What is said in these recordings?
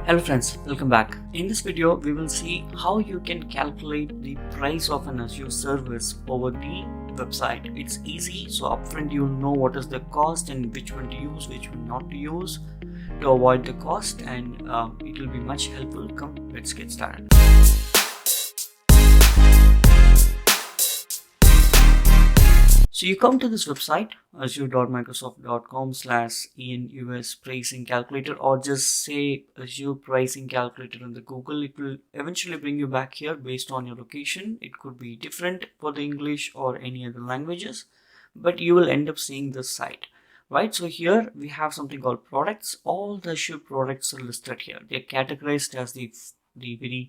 Hello friends, welcome back. In this video, we will see how you can calculate the price of an Azure service over the website. It's easy, so upfront you'll know what is the cost and which one to use, which one not to use to avoid the cost, and it will be much helpful. Come, let's get started. So you come to this website, azure.microsoft.com/enus pricing calculator, or just say Azure pricing calculator in the Google. It will eventually bring you back here based on your location. It could be different for the English or any other languages, but you will end up seeing this site, right? So here we have something called products. All the Azure products are listed here. They're categorized as the very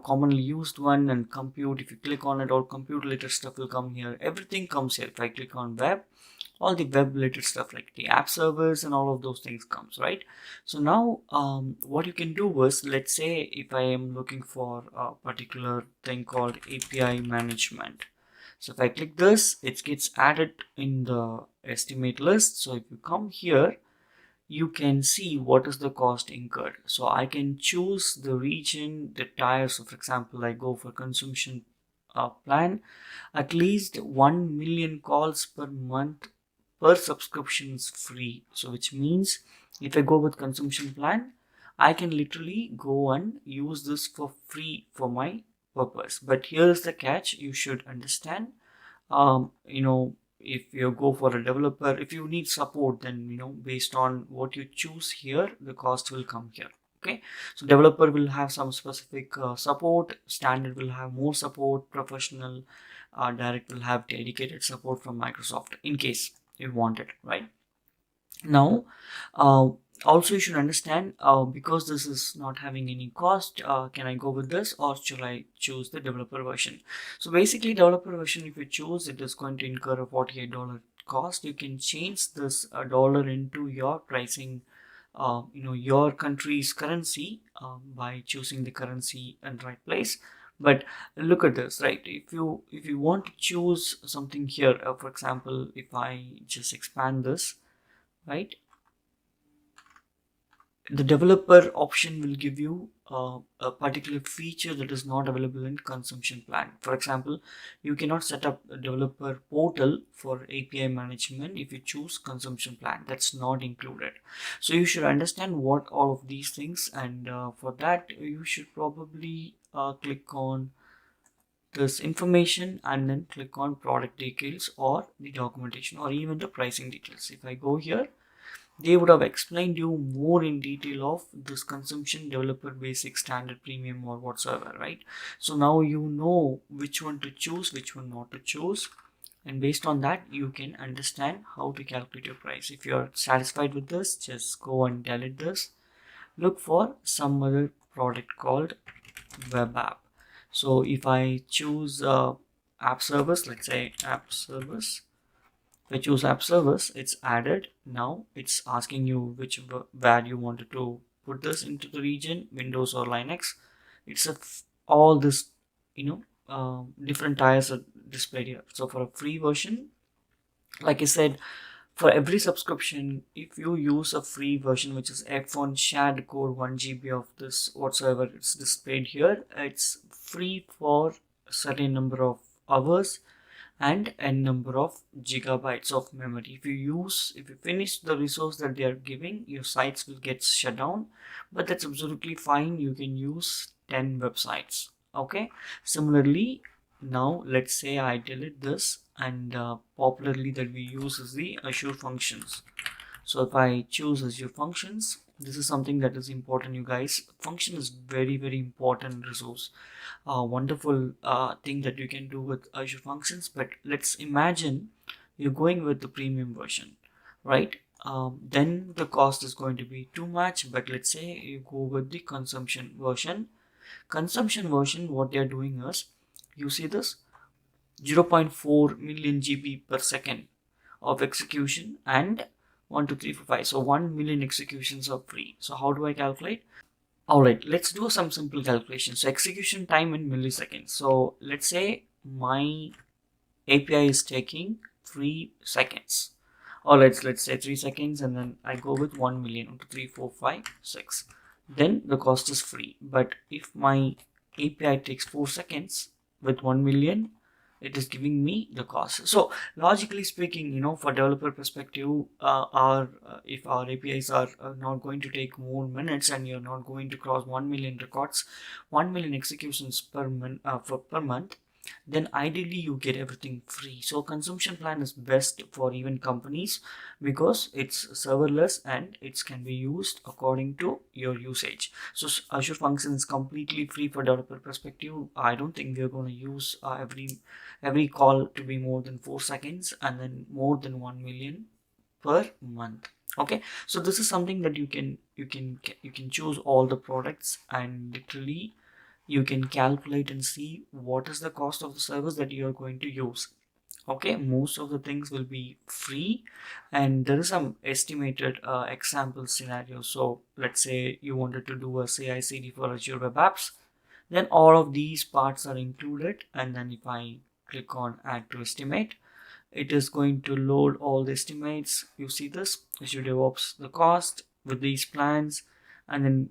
commonly used one, and compute. If you click on it, all compute related stuff will come here. Everything comes here. If I click on web, all the web related stuff like the app servers and all of those things comes, right? So now what you can do is, let's say if I am looking for a particular thing called API management, so if I click this, it gets added in the estimate list. So if you come here, you can see what is the cost incurred. So I can choose the region, the tier. So for example, I go for consumption plan, at least 1 million calls per month per subscription is free. So which means if I go with consumption plan, I can literally go and use this for free for my purpose. But here's the catch: you should understand, if you go for a developer, if you need support, then based on what you choose here, the cost will come here. Okay, so developer will have some specific support, standard will have more support, professional, direct will have dedicated support from Microsoft in case you want it, right? Now also you should understand, because this is not having any cost, can I go with this or should I choose the developer version? So basically, developer version, if you choose, it is going to incur a $48 cost. You can change this dollar into your pricing, your country's currency, by choosing the currency in the right place. But look at this, right? If you want to choose something here, for example, if I just expand this, right, the developer option will give you a particular feature that is not available in consumption plan. For example, you cannot set up a developer portal for API management if you choose consumption plan. That's not included. So you should understand what all of these things, and for that you should probably click on this information and then click on product details or the documentation or even the pricing details. If I go here, they would have explained you more in detail of this consumption, developer basic, standard, premium, or whatsoever, right? So now you know which one to choose, which one not to choose, and based on that you can understand how to calculate your price. If you're satisfied with this, just go and delete this. Look for some other product called web app. So if I choose app service, let's say app service, if I choose app service, it's added. Now it's asking you which where you wanted to put this into the region, Windows or Linux. It's all this, different tiers are displayed here. So for a free version, like I said, for every subscription, if you use a free version, which is F1 shared code 1 GB of this whatsoever, it's displayed here. It's free for a certain number of hours and n number of gigabytes of memory. If you finish the resource that they are giving, your sites will get shut down, but that's absolutely fine. You can use 10 websites. Okay, similarly, now let's say I delete this, and popularly that we use is the Azure functions. So if I choose Azure functions, this is something that is important, you guys. Function is very important resource, wonderful thing that you can do with Azure functions. But let's imagine you're going with the premium version, right? Then the cost is going to be too much. But let's say you go with the consumption version. What they're doing is, you see this 0.4 million GB per second of execution, and 1 2 3 4 5, so 1 million executions are free. So how do I calculate? All right, let's do some simple calculations. So execution time in milliseconds. So let's say my API is taking 3 seconds, or let's say 3 seconds, and then I go with 1 million. 1 2 3 4 5 6. then the cost is free. But if my API takes 4 seconds with 1 million, it is giving me the cost. So logically speaking, for developer perspective, if our APIs are not going to take more minutes and you're not going to cross 1 million records, 1 million executions per month, then ideally you get everything free. So consumption plan is best for even companies because it's serverless and it can be used according to your usage. So Azure Function is completely free for developer perspective. I don't think we're going to use every call to be more than 4 seconds and then more than 1 million per month. Okay, so this is something that you can choose all the products, and literally you can calculate and see what is the cost of the service that you are going to use. Okay, most of the things will be free, and there is some estimated example scenario. So let's say you wanted to do a CI/CD for Azure Web Apps, then all of these parts are included, and then if I click on add to estimate, it is going to load all the estimates. You see this Azure DevOps, the cost with these plans, and then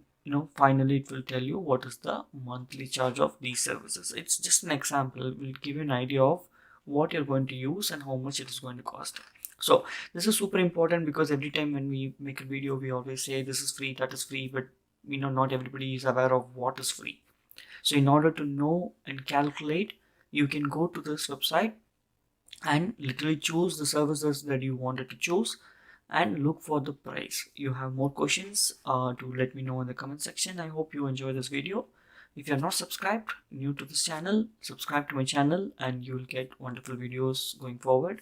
finally it will tell you what is the monthly charge of these services. It's just an example. It will give you an idea of what you're going to use and how much it is going to cost. So this is super important because every time when we make a video, we always say this is free, that is free, but not everybody is aware of what is free. So in order to know and calculate, you can go to this website and literally choose the services that you wanted to choose and look for the price. You have more questions to let me know in the comment section. I hope you enjoy this video. If you're not subscribed, new to this channel, subscribe to my channel and you will get wonderful videos going forward.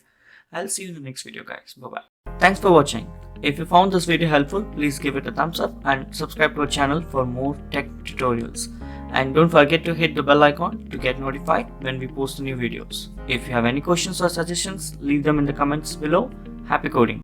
I'll see you in the next video, guys. Bye bye. Thanks for watching. If you found this video helpful, please give it a thumbs up and subscribe to our channel for more tech tutorials. And don't forget to hit the bell icon to get notified when we post new videos. If you have any questions or suggestions, leave them in the comments below. Happy coding!